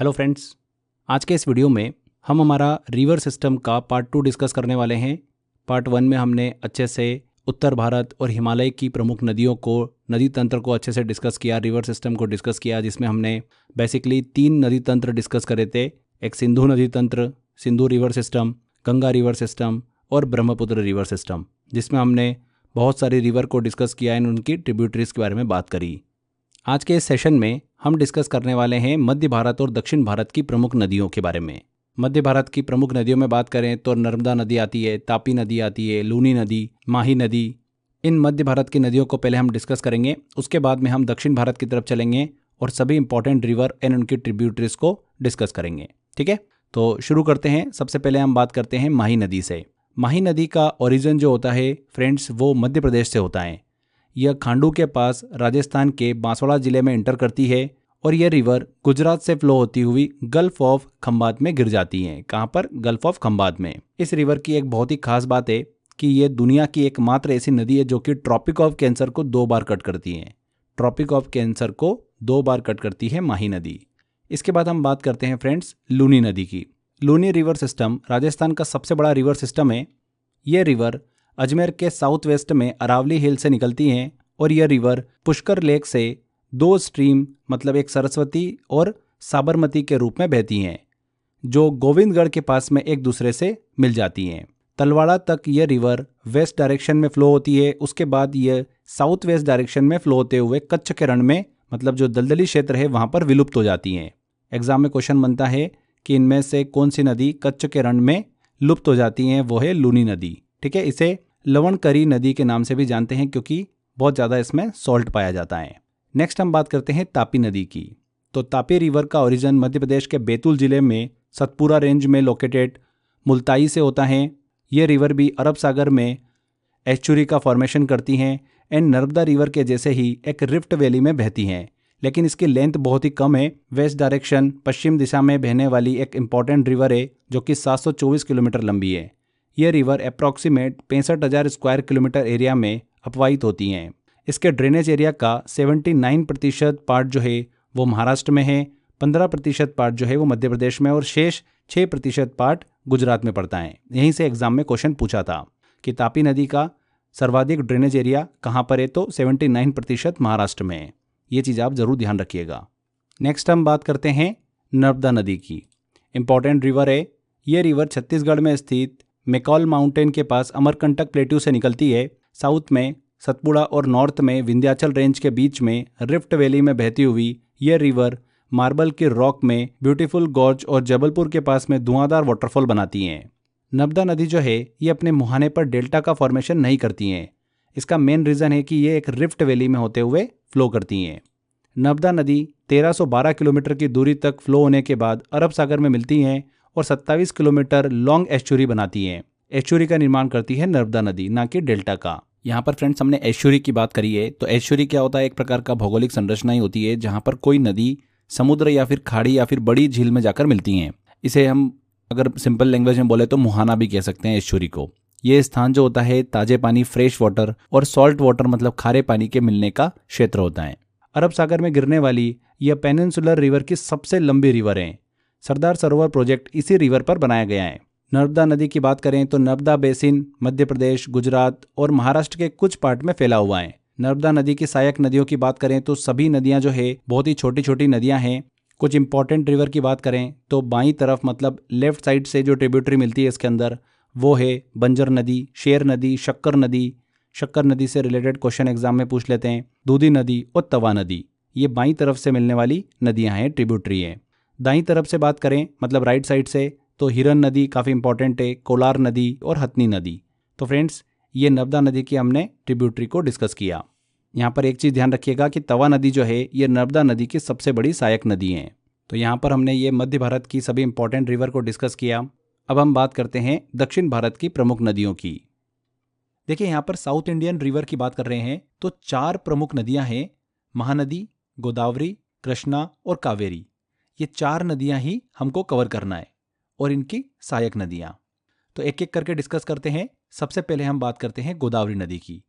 Hello friends, आज के इस वीडियो में हम हमारा रिवर सिस्टम का पार्ट 2 डिस्कस करने वाले हैं। पार्ट 1 में हमने अच्छे से उत्तर भारत और हिमालय की प्रमुख नदियों को, नदी तंत्र को अच्छे से डिस्कस किया, रिवर सिस्टम को डिस्कस किया, जिसमें हमने बेसिकली 3 नदी तंत्र डिस्कस करे थे। एक सिंधु नदी तंत्र, Sindhu river system, Ganga river system और ब्रह्मपुत्र रिवर सिस्टम, जिसमें हमने बहुत सारी रिवर को डिस्कस किया एंड उनकी ट्रिब्यूटरीज के बारे में बात करी। आज के इस सेशन में हम डिस्कस करने वाले हैं मध्य भारत और दक्षिण भारत की प्रमुख नदियों के बारे में। मध्य भारत की प्रमुख नदियों में बात करें तो नर्मदा नदी आती है, तापी नदी आती है, लूनी नदी, माही नदी। इन मध्य भारत की नदियों को पहले हम डिस्कस करेंगे, उसके बाद में हम दक्षिण भारत की तरफ चलेंगे और सभी इंपॉर्टेंट रिवर एंड उनकी ट्रिब्यूटरीज को डिस्कस करेंगे। ठीक है, तो शुरू करते हैं। सबसे पहले हम बात करते हैं माही नदी से। माही नदी का ओरिजिन जो होता है फ्रेंड्स, वो मध्य प्रदेश से होता है। यह खांडू के पास राजस्थान के बांसवाड़ा जिले में इंटर करती है और यह रिवर गुजरात से फ्लो होती हुई गल्फ ऑफ खंबात में गिर जाती है। कहाँ पर? गल्फ ऑफ खंबात में। इस रिवर की एक बहुत ही खास बात है कि यह दुनिया की एकमात्र ऐसी नदी है जो कि ट्रॉपिक ऑफ कैंसर को 2 बार कट करती है। ट्रॉपिक ऑफ कैंसर को 2 बार कट करती है माही नदी। इसके बाद हम बात करते हैं फ्रेंड्स लूनी नदी की। लूनी रिवर सिस्टम राजस्थान का सबसे बड़ा रिवर सिस्टम है। यह रिवर अजमेर के साउथ वेस्ट में अरावली हिल से निकलती हैं और यह रिवर पुष्कर लेक से 2 स्ट्रीम मतलब एक सरस्वती और साबरमती के रूप में बहती हैं, जो गोविंदगढ़ के पास में एक दूसरे से मिल जाती हैं। तलवाड़ा तक यह रिवर वेस्ट डायरेक्शन में फ्लो होती है। उसके बाद यह साउथ वेस्ट डायरेक्शन में फ्लो होते हुए कच्छ के रण में, मतलब जो दलदली क्षेत्र है वहाँ पर विलुप्त हो जाती हैं। एग्जाम में क्वेश्चन बनता है कि इनमें से कौन सी नदी कच्छ के रण में लुप्त हो जाती हैं, वो है लूनी नदी। ठीक है, इसे लवणकरी नदी के नाम से भी जानते हैं क्योंकि बहुत ज़्यादा इसमें सॉल्ट पाया जाता है। नेक्स्ट हम बात करते हैं तापी नदी की। तो तापी रिवर का ओरिजिन मध्य प्रदेश के बैतूल जिले में सतपुरा रेंज में लोकेटेड मुल्ताई से होता है। ये रिवर भी अरब सागर में एस्चुरी का फॉर्मेशन करती हैं एंड नर्मदा रिवर के जैसे ही एक रिफ्ट वैली में बहती हैं, लेकिन इसकी लेंथ बहुत ही कम है। वेस्ट डायरेक्शन पश्चिम दिशा में बहने वाली एक इंपॉर्टेंट रिवर है जो कि 724 किलोमीटर लंबी है। यह river approximate 65,000 square kilometre area में अपवाहित होती हैं। इसके ड्रेनेज एरिया का 79% पार्ट जो है वो महाराष्ट्र में है, 15% पार्ट जो है वो मध्य प्रदेश में और शेष 6% पार्ट गुजरात में पड़ता है। यहीं से एग्जाम में क्वेश्चन पूछा था कि तापी नदी का सर्वाधिक ड्रेनेज एरिया कहाँ पर है, तो 79% महाराष्ट्र में है। ये चीज़ आप ज़रूर ध्यान रखिएगा। नेक्स्ट हम बात करते हैं नर्मदा नदी की। इंपॉर्टेंट रिवर है। ये रिवर छत्तीसगढ़ में स्थित मैकॉल माउंटेन के पास अमरकंटक प्लेट्यू से निकलती है। साउथ में सतपुड़ा और नॉर्थ में विंध्याचल रेंज के बीच में रिफ्ट वैली में बहती हुई यह रिवर मार्बल के रॉक में ब्यूटीफुल गॉर्ज और जबलपुर के पास में धुआंधार वाटरफॉल बनाती हैं। नर्मदा नदी जो है ये अपने मुहाने पर डेल्टा का फॉर्मेशन नहीं करती हैं। इसका मेन रीज़न है कि ये एक रिफ्ट वैली में होते हुए फ्लो करती हैं। नर्मदा नदी 1312 किलोमीटर की दूरी तक फ्लो होने के बाद अरब सागर में मिलती हैं और 27 किलोमीटर लॉन्ग एस्चुरी बनाती हैं। एस्चुरी का निर्माण करती है नर्मदा नदी, ना कि डेल्टा का। यहाँ पर फ्रेंड्स हमने एस्चुरी की बात करी है, तो एस्चुरी क्या होता है? एक प्रकार का भौगोलिक संरचना ही होती है जहाँ पर कोई नदी समुद्र या फिर खाड़ी या फिर बड़ी झील में जाकर मिलती हैं। इसे हम अगर सिंपल लैंग्वेज में बोले तो मुहाना भी कह सकते हैं एस्चुरी को। ये स्थान जो होता है ताजे पानी, फ्रेश वाटर और सॉल्ट वाटर मतलब खारे पानी के मिलने का क्षेत्र होता है। अरब सागर में गिरने वाली यह पेनिनसुलर रिवर की सबसे लंबी रिवर है। सरदार सरोवर प्रोजेक्ट इसी रिवर पर बनाया गया है। नर्मदा नदी की बात करें तो नर्मदा बेसिन मध्य प्रदेश, गुजरात और महाराष्ट्र के कुछ पार्ट में फैला हुआ है। नर्मदा नदी की सहायक नदियों की बात करें तो सभी नदियां जो है बहुत ही छोटी छोटी नदियां हैं। कुछ इंपॉर्टेंट रिवर की बात करें तो बाईं तरफ मतलब लेफ्ट साइड से जो ट्रिब्यूटरी मिलती है इसके अंदर, वो है बंजर नदी, शेर नदी, शक्कर नदी। शक्कर नदी से रिलेटेड क्वेश्चन एग्जाम में पूछ लेते हैं। दूधी नदी और तवा नदी, ये बाईं तरफ से मिलने वाली नदियां हैं, ट्रिब्यूटरी है। दाईं तरफ से बात करें मतलब राइट साइड से, तो हिरन नदी काफ़ी इंपॉर्टेंट है, कोलार नदी और हथनी नदी। तो फ्रेंड्स ये नर्मदा नदी की हमने ट्रिब्यूटरी को डिस्कस किया। यहाँ पर एक चीज़ ध्यान रखिएगा कि तवा नदी जो है ये नर्मदा नदी की सबसे बड़ी सहायक नदी है। तो यहाँ पर हमने ये मध्य भारत की सभी इंपॉर्टेंट रिवर को डिस्कस किया। अब हम बात करते हैं दक्षिण भारत की प्रमुख नदियों की। देखिए यहाँ पर साउथ इंडियन रिवर की बात कर रहे हैं तो 4 प्रमुख नदियाँ हैं, महानदी, गोदावरी, कृष्णा और कावेरी। ये 4 नदियाँ ही हमको कवर करना है और इनकी सहायक नदियाँ। तो एक एक करके डिस्कस करते हैं। सबसे पहले हम बात करते हैं गोदावरी नदी की।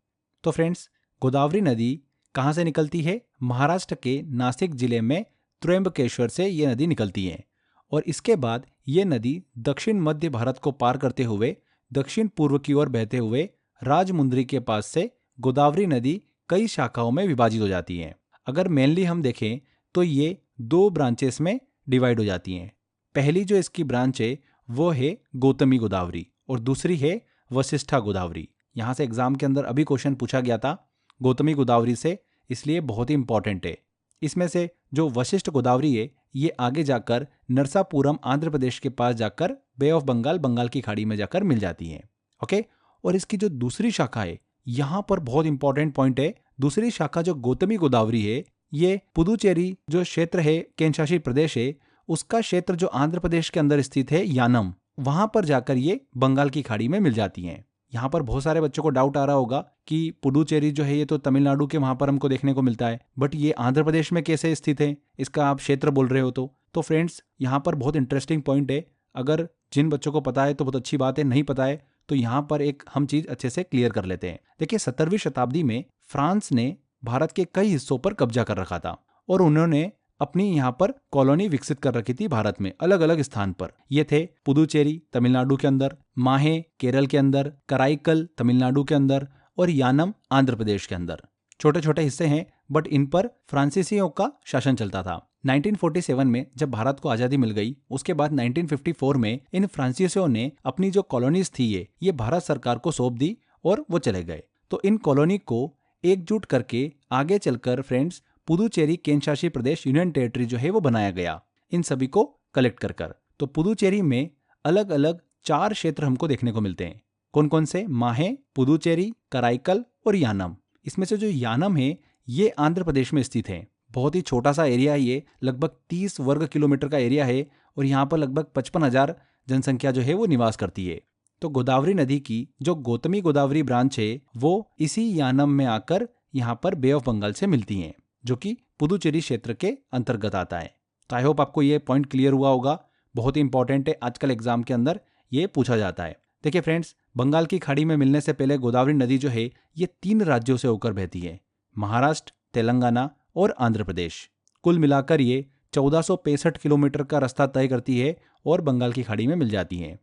तो फ्रेंड्स गोदावरी नदी कहाँ से निकलती है? महाराष्ट्र के नासिक जिले में त्र्यंबकेश्वर से ये नदी निकलती है और इसके बाद ये नदी दक्षिण मध्य भारत को पार करते हुए दक्षिण पूर्व की ओर बहते हुए राजमुंद्री के पास से गोदावरी नदी कई शाखाओं में विभाजित हो जाती है। अगर मेनली हम देखें तो ये 2 ब्रांचेस में डिवाइड हो जाती हैं। पहली जो इसकी ब्रांच है वो है गौतमी गोदावरी और दूसरी है वशिष्ठा गोदावरी। यहाँ से एग्जाम के अंदर अभी क्वेश्चन पूछा गया था गौतमी गोदावरी से, इसलिए बहुत ही इंपॉर्टेंट है। इसमें से जो वशिष्ठ गोदावरी है ये आगे जाकर नरसापुरम आंध्र प्रदेश के पास जाकर बे ऑफ बंगाल, बंगाल की खाड़ी में जाकर मिल जाती है। ओके, और इसकी जो दूसरी शाखा है, यहाँ पर बहुत इंपॉर्टेंट पॉइंट है, दूसरी शाखा जो गौतमी गोदावरी है ये पुदुचेरी जो क्षेत्र है, केंद्र शासित प्रदेश है, उसका क्षेत्र जो आंध्र प्रदेश के अंदर स्थित है यानम, वहां पर जाकर ये बंगाल की खाड़ी में मिल जाती हैं। यहाँ पर बहुत सारे बच्चों को डाउट आ रहा होगा कि पुडुचेरी जो है ये तो तमिलनाडु के वहां पर हमको देखने को मिलता है, बट ये आंध्र प्रदेश में कैसे स्थित है, इसका आप क्षेत्र बोल रहे हो। तो फ्रेंड्स यहाँ पर बहुत इंटरेस्टिंग पॉइंट है। अगर जिन बच्चों को पता है तो बहुत अच्छी बात है, नहीं पता है तो यहाँ पर एक हम चीज अच्छे से क्लियर कर लेते हैं। देखिए 17वीं शताब्दी में फ्रांस ने भारत के कई हिस्सों पर कब्जा कर रखा था और उन्होंने अपनी यहाँ पर कॉलोनी विकसित कर रखी थी भारत में अलग अलग स्थान पर। ये थे पुदुचेरी तमिलनाडु के अंदर, माहे केरल के अंदर, कराईकल तमिलनाडु के अंदर और यानम आंध्र प्रदेश के अंदर। छोटे छोटे हिस्से हैं बट इन पर फ्रांसीसियों का शासन चलता था। 1947 में जब भारत को आजादी मिल गई, उसके बाद 1954 में इन फ्रांसीसियों ने अपनी जो कॉलोनीज थी ये भारत सरकार को सौंप दी और वो चले गए। तो इन कॉलोनी को एकजुट करके आगे चलकर फ्रेंड्स पुदुचेरी केंद्र शासित प्रदेश यूनियन टेरिटरी जो है वो बनाया गया, इन सभी को कलेक्ट कर। तो पुदुचेरी में अलग अलग 4 क्षेत्र हमको देखने को मिलते हैं। कौन कौन से? माहे, पुदुचेरी, कराईकल और यानम। इसमें से जो यानम है ये आंध्र प्रदेश में स्थित है। बहुत ही छोटा सा एरिया है, ये लगभग 30 वर्ग किलोमीटर का एरिया है और यहाँ पर लगभग 55,000 जनसंख्या जो है वो निवास करती है। तो गोदावरी नदी की जो गौतमी गोदावरी ब्रांच है वो इसी यानम में आकर यहाँ पर बे ऑफ बंगाल से मिलती हैं, जो कि पुदुचेरी क्षेत्र के अंतर्गत आता है। तो आई होप आपको ये पॉइंट क्लियर हुआ होगा, बहुत ही इंपॉर्टेंट है, आजकल एग्जाम के अंदर ये पूछा जाता है। देखिए फ्रेंड्स, बंगाल की खाड़ी में मिलने से पहले गोदावरी नदी जो है ये 3 राज्यों से होकर बहती है, महाराष्ट्र, तेलंगाना और आंध्र प्रदेश। कुल मिलाकर ये 1465 किलोमीटर का रास्ता तय करती है और बंगाल की खाड़ी में मिल जाती है।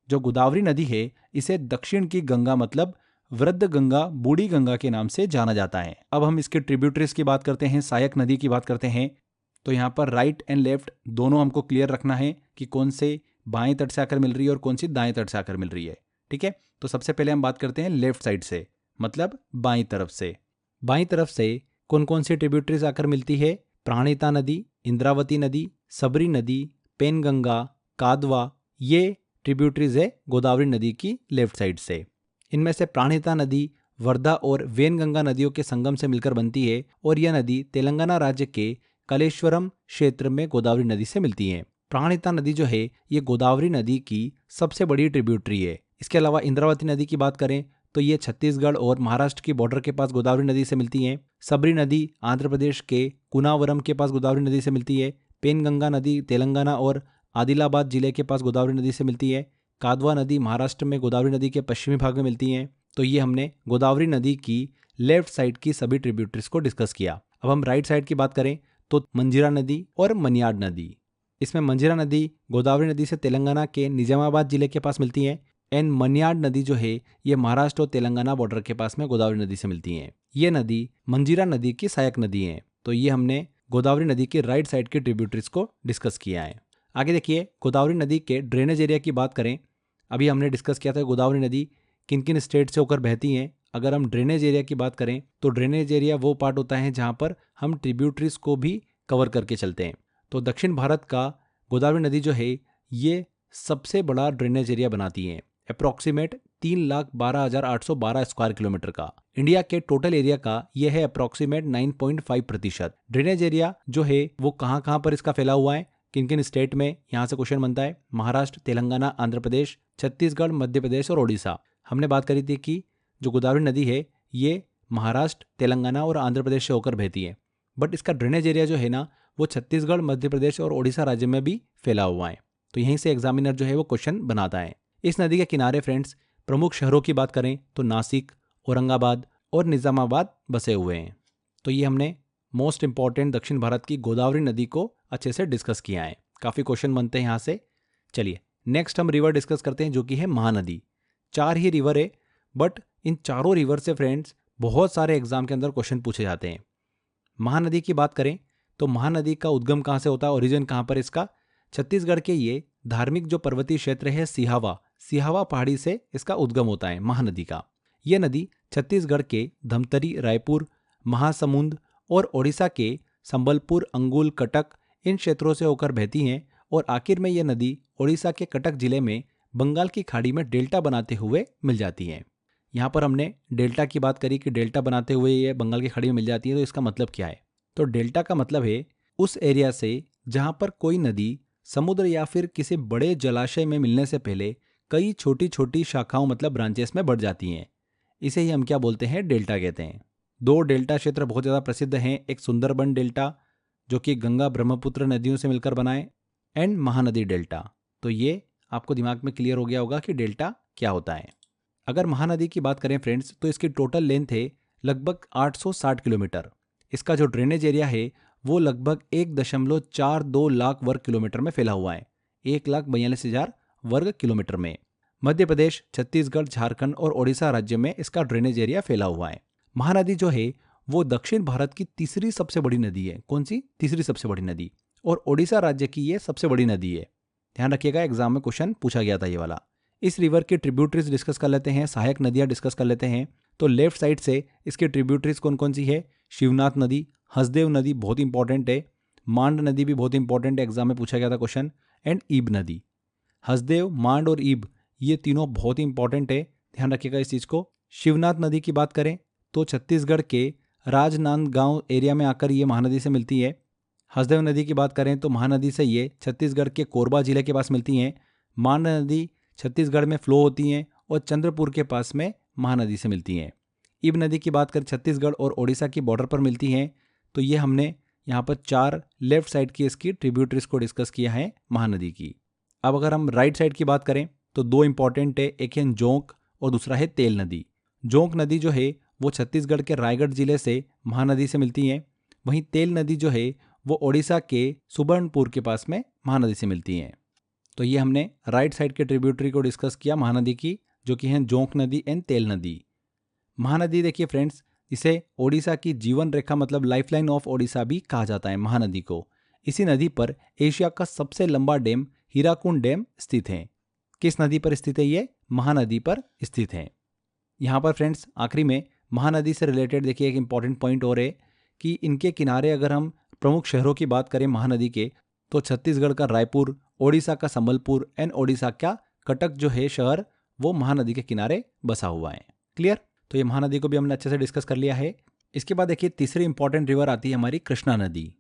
जो गोदावरी नदी है इसे दक्षिण की गंगा मतलब वृद्ध गंगा, बूढ़ी गंगा के नाम से जाना जाता है। अब हम इसके ट्रिब्यूटरीज की बात करते हैं, सहायक नदी की बात करते हैं। तो यहाँ पर राइट एंड लेफ्ट दोनों हमको क्लियर रखना है कि कौन से बाएं तट से आकर मिल रही है और कौन सी दाएं तट से आकर मिल रही है। ठीक है, तो सबसे पहले हम बात करते हैं लेफ्ट साइड से, मतलब बाईं तरफ से। बाईं तरफ से कौन कौन सी ट्रिब्यूटरीज आकर मिलती है? प्राणहिता नदी, इंद्रावती नदी, सबरी नदी, पेनगंगा, कादवा, ये ट्रिब्यूटरीज है गोदावरी नदी की लेफ्ट साइड से। इनमें से प्राणहिता नदी वर्धा और वेनगंगा नदियों के संगम से मिलकर बनती है और यह नदी तेलंगाना राज्य के कलेश्वरम क्षेत्र में गोदावरी नदी से मिलती है। प्राणहिता नदी जो है ये गोदावरी नदी की सबसे बड़ी ट्रिब्यूटरी है। इसके अलावा इंद्रावती नदी की बात करें तो ये छत्तीसगढ़ और महाराष्ट्र की बॉर्डर के पास गोदावरी नदी से मिलती है। सबरी नदी आंध्र प्रदेश के कुनावरम के पास गोदावरी नदी से मिलती है। पेनगंगा नदी तेलंगाना और आदिलाबाद जिले के पास गोदावरी नदी से मिलती है। कादवा नदी महाराष्ट्र में गोदावरी नदी के पश्चिमी भाग में मिलती हैं। तो ये हमने गोदावरी नदी की लेफ्ट साइड की सभी ट्रिब्यूटरीज को डिस्कस किया। अब हम राइट साइड की बात करें तो मंजीरा नदी और मनियाड नदी। इसमें मंजीरा नदी गोदावरी नदी से तेलंगाना के निजामाबाद जिले के पास मिलती है एंड मनियाड नदी जो है ये महाराष्ट्र और तेलंगाना बॉर्डर के पास में गोदावरी नदी से मिलती है। ये नदी मंजीरा नदी की सहायक नदी है। तो ये हमने गोदावरी नदी की राइट साइड की ट्रिब्यूटरीज को डिस्कस किया है। आगे देखिए, गोदावरी नदी के ड्रेनेज एरिया की बात करें। अभी हमने डिस्कस किया था गोदावरी नदी किन किन स्टेट से होकर बहती हैं। अगर हम ड्रेनेज एरिया की बात करें तो ड्रेनेज एरिया वो पार्ट होता है जहाँ पर हम ट्रिब्यूटरीज को भी कवर करके चलते हैं। तो दक्षिण भारत का गोदावरी नदी जो है ये सबसे बड़ा ड्रेनेज एरिया बनाती है, अप्रॉक्सीमेट 3,12,812 स्क्वायर किलोमीटर का। इंडिया के टोटल एरिया का यह है अप्रॉक्सीमेट 9.5%। ड्रेनेज एरिया जो है वो कहाँ कहाँ पर इसका फैला हुआ है, किन किन स्टेट में, यहाँ से क्वेश्चन बनता है। महाराष्ट्र, तेलंगाना, आंध्र प्रदेश, छत्तीसगढ़, मध्य प्रदेश और ओडिशा। हमने बात करी थी कि जो गोदावरी नदी है ये महाराष्ट्र, तेलंगाना और आंध्र प्रदेश से होकर बहती है, बट इसका ड्रेनेज एरिया जो है ना वो छत्तीसगढ़, मध्य प्रदेश और ओडिशा राज्य में भी फैला हुआ है। तो यहीं से एग्जामिनर जो है वो क्वेश्चन बनाता है। इस नदी के किनारे फ्रेंड्स प्रमुख शहरों की बात करें तो नासिक, औरंगाबाद और निजामाबाद बसे हुए हैं। तो ये हमने मोस्ट इंपॉर्टेंट दक्षिण भारत की गोदावरी नदी को अच्छे से डिस्कस किया है। काफ़ी क्वेश्चन बनते हैं यहाँ से। चलिए नेक्स्ट हम रिवर डिस्कस करते हैं जो कि है महानदी। 4 ही रिवर है, बट इन चारों रिवर से फ्रेंड्स बहुत सारे एग्जाम के अंदर क्वेश्चन पूछे जाते हैं। महानदी की बात करें तो महानदी का उद्गम कहाँ से होता है, ओरिजिन कहाँ पर इसका? छत्तीसगढ़ के ये धार्मिक जो पर्वतीय क्षेत्र है सिहावा पहाड़ी से इसका उद्गम होता है महानदी का। ये नदी छत्तीसगढ़ के धमतरी, रायपुर, महासमुंद और ओडिशा के संबलपुर, अंगुल, कटक इन क्षेत्रों से होकर बहती हैं और आखिर में ये नदी ओडिशा के कटक जिले में बंगाल की खाड़ी में डेल्टा बनाते हुए मिल जाती है। यहाँ पर हमने डेल्टा की बात करी कि डेल्टा बनाते हुए ये बंगाल की खाड़ी में मिल जाती है, तो इसका मतलब क्या है? तो डेल्टा का मतलब है उस एरिया से जहाँ पर कोई नदी समुद्र या फिर किसी बड़े जलाशय में मिलने से पहले कई छोटी छोटी शाखाओं मतलब ब्रांचेस में बढ़ जाती हैं। इसे ही हम क्या बोलते हैं? डेल्टा कहते हैं। 2 डेल्टा क्षेत्र बहुत ज़्यादा प्रसिद्ध हैं, एक सुंदरबन डेल्टा जो कि गंगा ब्रह्मपुत्र नदियों से मिलकर बना है, एंड महानदी डेल्टा। तो ये आपको दिमाग में क्लियर हो गया होगा कि डेल्टा क्या होता है। अगर महानदी की बात करें फ्रेंड्स तो इसकी टोटल लेंथ है लगभग 860 किलोमीटर। इसका जो ड्रेनेज एरिया है वो लगभग 1.42 लाख वर्ग किलोमीटर में फैला हुआ है, 1,42,000 वर्ग किलोमीटर में। मध्य प्रदेश, छत्तीसगढ़, झारखंड और ओडिशा राज्य में इसका ड्रेनेज एरिया फैला हुआ है। महानदी जो है वो दक्षिण भारत की तीसरी सबसे बड़ी नदी है। कौन सी? तीसरी सबसे बड़ी नदी। और ओडिशा राज्य की ये सबसे बड़ी नदी है। ध्यान रखिएगा, एग्जाम में क्वेश्चन पूछा गया था ये वाला। इस रिवर की ट्रिब्यूटरीज डिस्कस कर लेते हैं, सहायक नदियां डिस्कस कर लेते हैं। तो लेफ्ट साइड से इसकी ट्रिब्यूटरीज कौन कौन सी है? शिवनाथ नदी, हसदेव नदी बहुत इंपॉर्टेंट है, मांड नदी भी बहुत इंपॉर्टेंट है, एग्जाम में पूछा गया था क्वेश्चन, एंड ईब नदी। हसदेव, मांड और ईब ये तीनों बहुत इंपॉर्टेंट है, ध्यान रखिएगा इस चीज को। शिवनाथ नदी की बात करें तो छत्तीसगढ़ के राजनांदगांव एरिया में आकर ये महानदी से मिलती है। हसदेव नदी की बात करें तो महानदी से ये छत्तीसगढ़ के कोरबा जिले के पास मिलती हैं। मांड नदी छत्तीसगढ़ में फ्लो होती हैं और चंद्रपुर के पास में महानदी से मिलती हैं। ईब नदी की बात करें छत्तीसगढ़ और ओडिशा की बॉर्डर पर मिलती हैं। तो ये हमने यहाँ पर 4 लेफ्ट साइड की इसकी ट्रिब्यूटरीज को डिस्कस किया है महानदी की। अब अगर हम राइट साइड की बात करें तो 2 इंपॉर्टेंट है, एक है जोंक और दूसरा है तेल नदी। जोंक नदी जो है वो छत्तीसगढ़ के रायगढ़ जिले से महानदी से मिलती हैं। वहीं तेल नदी जो है वो ओडिशा के सुबर्णपुर के पास में महानदी से मिलती हैं। तो ये हमने राइट साइड के ट्रिब्यूटरी को डिस्कस किया महानदी की, जो कि हैं जोंक नदी एंड तेल नदी। महानदी देखिए फ्रेंड्स, इसे ओडिशा की जीवन रेखा मतलब लाइफलाइन ऑफ ओडिशा भी कहा जाता है महानदी को। इसी नदी पर एशिया का सबसे लंबा डैम हीराकुंड डैम स्थित है। किस नदी पर स्थित है ये? महानदी पर स्थित है। यहाँ पर फ्रेंड्स आखिरी में महानदी से रिलेटेड देखिए एक इंपॉर्टेंट पॉइंट और है कि इनके किनारे अगर हम प्रमुख शहरों की बात करें महानदी के, तो छत्तीसगढ़ का रायपुर, ओडिशा का संबलपुर एंड ओडिशा का कटक जो है शहर वो महानदी के किनारे बसा हुआ है। क्लियर? तो ये महानदी को भी हमने अच्छे से डिस्कस कर लिया है। इसके बाद देखिए तीसरी इंपॉर्टेंट रिवर आती है हमारी कृष्णा नदी।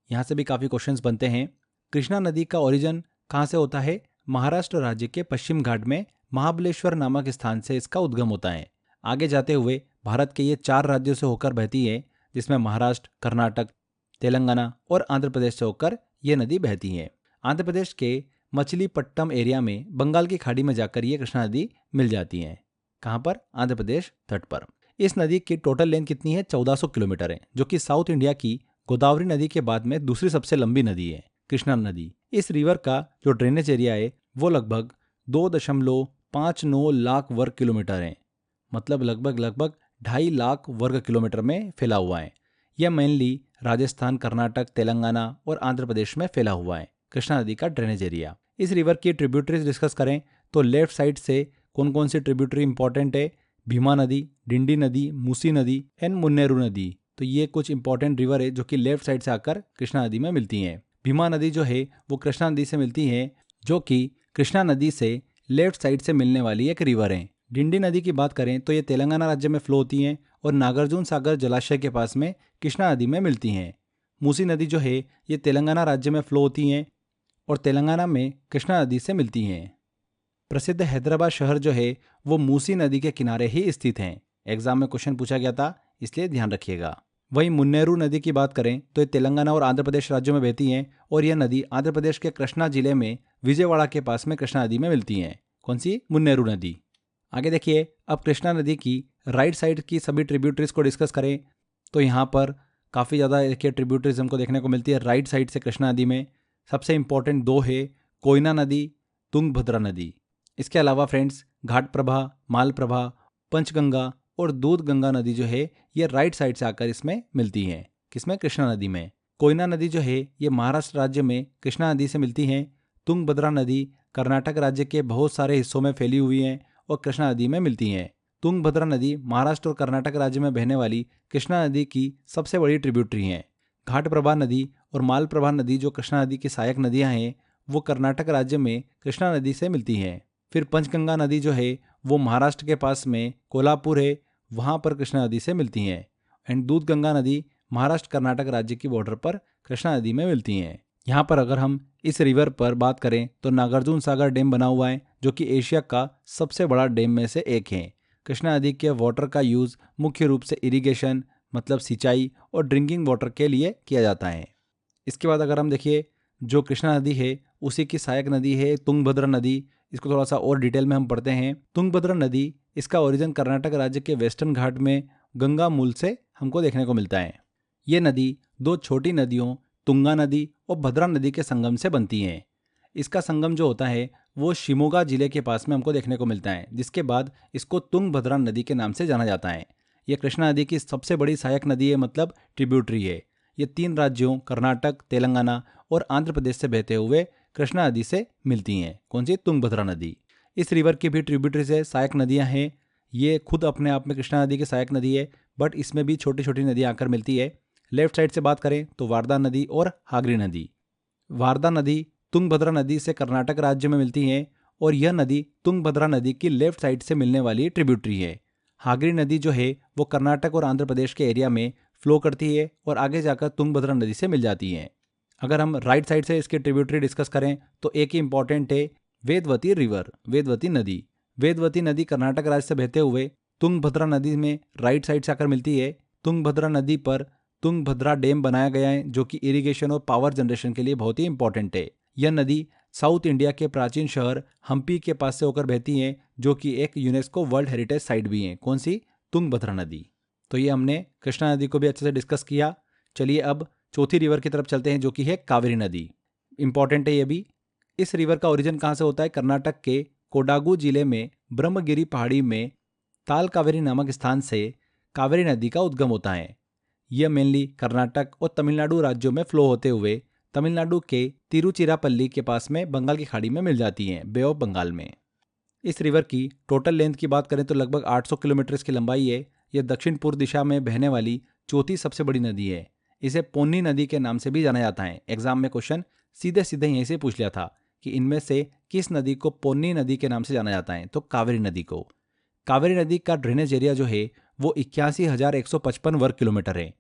यहाँ से भी काफ़ी क्वेश्चंस बनते हैं। कृष्णा नदी का ओरिजिन कहाँ से होता है? महाराष्ट्र राज्य के पश्चिम घाट में महाबलेश्वर नामक स्थान से इसका उद्गम होता है। आगे जाते हुए भारत के ये 4 राज्यों से होकर बहती है, जिसमें महाराष्ट्र, कर्नाटक, तेलंगाना और आंध्र प्रदेश से होकर ये नदी बहती है। आंध्र प्रदेश के मछलीपट्टनम एरिया में बंगाल की खाड़ी में जाकर ये कृष्णा नदी मिल जाती है। कहाँ पर? आंध्र प्रदेश तट पर। इस नदी की टोटल लेंथ कितनी है? 1400 किलोमीटर है, जो कि साउथ इंडिया की गोदावरी नदी के बाद में दूसरी सबसे लंबी नदी है कृष्णा नदी। इस रिवर का जो ड्रेनेज एरिया है वो लगभग 2.59 लाख वर्ग किलोमीटर है, मतलब लगभग 2.5 लाख वर्ग किलोमीटर में फैला हुआ है। यह मेनली राजस्थान, कर्नाटक, तेलंगाना और आंध्र प्रदेश में फैला हुआ है कृष्णा नदी का ड्रेनेज एरिया। इस रिवर की ट्रिब्यूटरीज डिस्कस करें तो लेफ्ट साइड से कौन कौन सी ट्रिब्यूटरी इंपॉर्टेंट है? भीमा नदी, डिंडी नदी, मूसी नदी एंड मुन्नेरू नदी। तो ये कुछ इंपॉर्टेंट रिवर है जो कि लेफ्ट साइड से आकर कृष्णा नदी में मिलती हैं। भीमा नदी जो है वो कृष्णा नदी से मिलती है, जो कि कृष्णा नदी से लेफ्ट साइड से मिलने वाली एक रिवर है। डिंडी नदी की बात करें तो ये तेलंगाना राज्य में फ्लो होती हैं और नागार्जुन सागर जलाशय के पास में कृष्णा नदी में मिलती हैं। मूसी नदी जो है ये तेलंगाना राज्य में फ्लो होती हैं और तेलंगाना में कृष्णा नदी से मिलती हैं। प्रसिद्ध हैदराबाद शहर जो है वो मूसी नदी के किनारे ही स्थित हैं। एग्जाम में क्वेश्चन पूछा गया था, इसलिए ध्यान रखिएगा। वहीं मुन्नेरू नदी की बात करें तो ये तेलंगाना और आंध्र प्रदेश राज्यों में बहती हैं और यह नदी आंध्र प्रदेश के कृष्णा जिले में विजयवाड़ा के पास में कृष्णा नदी में मिलती हैं। कौन सी? मुन्नेरू नदी। आगे देखिए, अब कृष्णा नदी की राइट साइड की सभी ट्रिब्यूटरीज को डिस्कस करें तो यहाँ पर काफ़ी ज़्यादा देखिए ट्रिब्यूटरीज हमको देखने को मिलती है राइट साइड से कृष्णा नदी में। सबसे इम्पॉर्टेंट दो है कोयना नदी, तुंगभद्रा नदी। इसके अलावा फ्रेंड्स घाटप्रभा, मालप्रभा, पंचगंगा और दूधगंगा नदी जो है ये राइट साइड से आकर इसमें मिलती हैं। किसमें? कृष्णा नदी में। कोयना नदी जो है ये महाराष्ट्र राज्य में कृष्णा नदी से मिलती हैं। तुंगभद्रा नदी कर्नाटक राज्य के बहुत सारे हिस्सों में फैली हुई हैं और कृष्णा नदी में मिलती हैं। तुंगभद्रा नदी महाराष्ट्र और कर्नाटक राज्य में बहने वाली कृष्णा नदी की सबसे बड़ी ट्रिब्यूटरी हैं। घाटप्रभा नदी और मालप्रभा नदी जो कृष्णा नदी की सहायक नदियां हैं वो कर्नाटक राज्य में कृष्णा नदी से मिलती हैं। फिर पंचगंगा नदी जो है वो महाराष्ट्र के पास में कोल्हापुर है, वहाँ पर कृष्णा नदी से मिलती हैं। एंड दूधगंगा नदी महाराष्ट्र कर्नाटक राज्य की बॉर्डर पर कृष्णा नदी में मिलती हैं। यहाँ पर अगर हम इस रिवर पर बात करें तो नागार्जुन सागर डैम बना हुआ है जो कि एशिया का सबसे बड़ा डैम में से एक है। कृष्णा नदी के वाटर का यूज़ मुख्य रूप से इरिगेशन मतलब सिंचाई और ड्रिंकिंग वाटर के लिए किया जाता है। इसके बाद अगर हम देखिए जो कृष्णा नदी है उसी की सहायक नदी है तुंगभद्रा नदी। इसको थोड़ा सा और डिटेल में हम पढ़ते हैं। तुंगभद्रा नदी इसका ओरिजिन कर्नाटक राज्य के वेस्टर्न घाट में गंगा मूल से हमको देखने को मिलता है। ये नदी दो छोटी नदियों तुंगा नदी और भद्रा नदी के संगम से बनती है। इसका संगम जो होता है वो शिमोगा जिले के पास में हमको देखने को मिलता है, जिसके बाद इसको तुंगभद्रा नदी के नाम से जाना जाता है। ये कृष्णा नदी की सबसे बड़ी सहायक नदी है मतलब ट्रिब्यूटरी है। ये 3 राज्यों कर्नाटक, तेलंगाना और आंध्र प्रदेश से बहते हुए कृष्णा नदी से मिलती हैं। कौन सी? तुंगभद्रा नदी। इस रिवर की भी ट्रिब्यूटरीज है, सहायक नदियाँ हैं। ये खुद अपने आप में कृष्णा नदी की सहायक नदी है, बट इसमें भी छोटी छोटी नदियाँ आकर मिलती है। लेफ्ट साइड से बात करें तो वारदा नदी और हागरी नदी। वारदा नदी तुंगभद्रा नदी से कर्नाटक राज्य में मिलती है और यह नदी तुंगभद्रा नदी की लेफ्ट साइड से मिलने वाली ट्रिब्यूटरी है। हागरी नदी जो है वो कर्नाटक और आंध्र प्रदेश के एरिया में फ्लो करती है और आगे जाकर तुंगभद्रा नदी से मिल जाती है। अगर हम राइट साइड से इसकी ट्रिब्यूटरी डिस्कस करें तो एक ही इंपॉर्टेंट है वेदवती रिवर, वेदवती नदी। वेदवती नदी कर्नाटक राज्य से बहते हुए तुंगभद्रा नदी में राइट साइड से आकर मिलती है। तुंगभद्रा नदी पर तुंगभद्रा डैम बनाया गया है जो कि इरिगेशन और पावर जनरेशन के लिए बहुत ही इंपॉर्टेंट है। यह नदी साउथ इंडिया के प्राचीन शहर हम्पी के पास से होकर बहती है जो कि एक यूनेस्को वर्ल्ड हेरिटेज साइट भी है। कौन सी? तुंगभद्रा नदी। तो ये हमने कृष्णा नदी को भी अच्छे से डिस्कस किया। चलिए अब चौथी रिवर की तरफ चलते हैं जो कि है कावेरी नदी। इंपॉर्टेंट है ये भी। इस रिवर का ओरिजिन कहाँ से होता है? कर्नाटक के कोडागु जिले में ब्रह्मगिरी पहाड़ी में ताल कावेरी नामक स्थान से कावेरी नदी का उद्गम होता है। यह मेनली कर्नाटक और तमिलनाडु राज्यों में फ्लो होते हुए तमिलनाडु के तिरुचिरापल्ली के पास में बंगाल की खाड़ी में मिल जाती हैं, बे ऑफ बंगाल में। इस रिवर की टोटल लेंथ की बात करें तो लगभग 800 किलोमीटर की लंबाई है। यह दक्षिण पूर्व दिशा में बहने वाली चौथी सबसे बड़ी नदी है। इसे पोन्नी नदी के नाम से भी जाना जाता है। एग्जाम में क्वेश्चन सीधे सीधे यहीं से पूछ लिया था कि इनमें से किस नदी को पोन्नी नदी के नाम से जाना जाता है, तो कावेरी नदी को। कावेरी नदी का ड्रेनेज एरिया जो है वो 81,155 वर्ग किलोमीटर है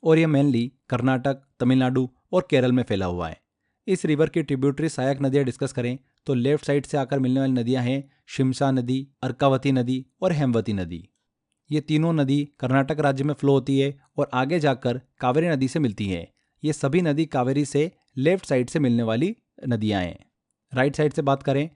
और यह मेनली कर्नाटक, तमिलनाडु और केरल में फैला हुआ है। इस रिवर की ट्रिब्यूटरी सहायक नदियाँ डिस्कस करें तो लेफ्ट साइड से आकर मिलने वाली नदियाँ हैं शिमसा नदी, अर्कावती नदी और हेमवती नदी। ये तीनों नदी कर्नाटक राज्य में फ्लो होती है और आगे जाकर कावेरी नदी से मिलती है। ये सभी नदी कावेरी से लेफ्ट साइड से मिलने वाली नदियाँ हैं। राइट साइड से बात करें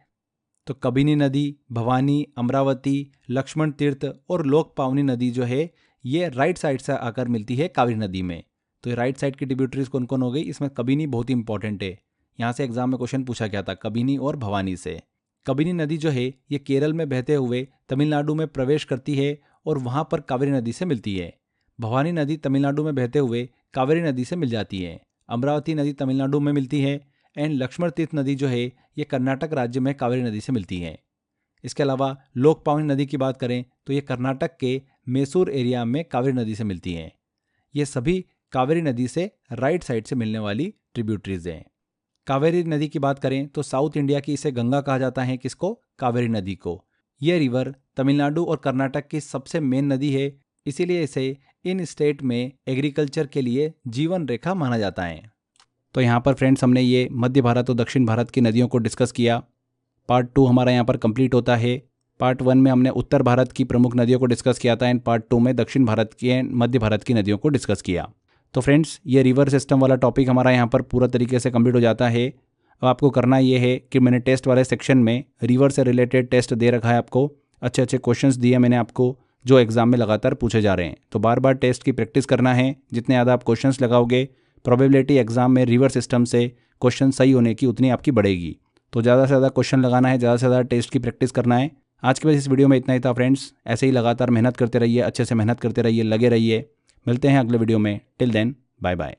तो कबिनी नदी, भवानी, अमरावती, लक्ष्मण तीर्थ और लोक पावनी नदी जो है ये राइट साइड से आकर मिलती है कावेरी नदी में। तो ये राइट साइड की ट्रिब्यूटरीज कौन कौन हो गई? इसमें कबिनी बहुत ही इंपॉर्टेंट है। यहाँ से एग्जाम में क्वेश्चन पूछा गया था कबिनी और भवानी से। कबिनी नदी जो है ये केरल में बहते हुए तमिलनाडु में प्रवेश करती है और वहाँ पर कावेरी नदी से मिलती है। भवानी नदी तमिलनाडु में बहते हुए कावेरी नदी से मिल जाती है। अमरावती नदी तमिलनाडु में मिलती है एंड लक्ष्मण तीर्थ नदी जो है ये कर्नाटक राज्य में कावेरी नदी से मिलती है। इसके अलावा लोक पावनी नदी की बात करें तो ये कर्नाटक के मैसूर एरिया में कावेरी नदी से मिलती हैं। ये सभी कावेरी नदी से राइट साइड से मिलने वाली ट्रिब्यूटरीज हैं। कावेरी नदी की बात करें तो साउथ इंडिया की इसे गंगा कहा जाता है। किसको? कावेरी नदी को। यह रिवर तमिलनाडु और कर्नाटक की सबसे मेन नदी है, इसीलिए इसे इन स्टेट में एग्रीकल्चर के लिए जीवन रेखा माना जाता है। तो यहाँ पर फ्रेंड्स हमने ये मध्य भारत और दक्षिण भारत की नदियों को डिस्कस किया। पार्ट 2 हमारा यहाँ पर कंप्लीट होता है। पार्ट 1 में हमने उत्तर भारत की प्रमुख नदियों को डिस्कस किया था एंड पार्ट 2 में दक्षिण भारत की एंड मध्य भारत की नदियों को डिस्कस किया। तो फ्रेंड्स ये रिवर सिस्टम वाला टॉपिक हमारा यहाँ पर पूरा तरीके से कंप्लीट हो जाता है। अब आपको करना ये है कि मैंने टेस्ट वाले सेक्शन में रिवर से रिलेटेड टेस्ट दे रखा है आपको। अच्छे अच्छे क्वेश्चंस दिए मैंने आपको, जो एग्ज़ाम में लगातार पूछे जा रहे हैं। तो बार बार टेस्ट की प्रैक्टिस करना है। जितने ज़्यादा आप क्वेश्चंस लगाओगे, प्रोबेबिलिटी एग्ज़ाम में रिवर्स सिस्टम से क्वेश्चन सही होने की उतनी आपकी बढ़ेगी। तो ज़्यादा से ज़्यादा क्वेश्चन लगाना है, ज़्यादा से ज़्यादा टेस्ट की प्रैक्टिस करना है। आज के बस इस वीडियो में इतना ही था फ्रेंड्स। ऐसे ही लगातार मेहनत करते रहिए, अच्छे से मेहनत करते रहिए, लगे रहिए। मिलते हैं अगले वीडियो में। Till then, bye bye.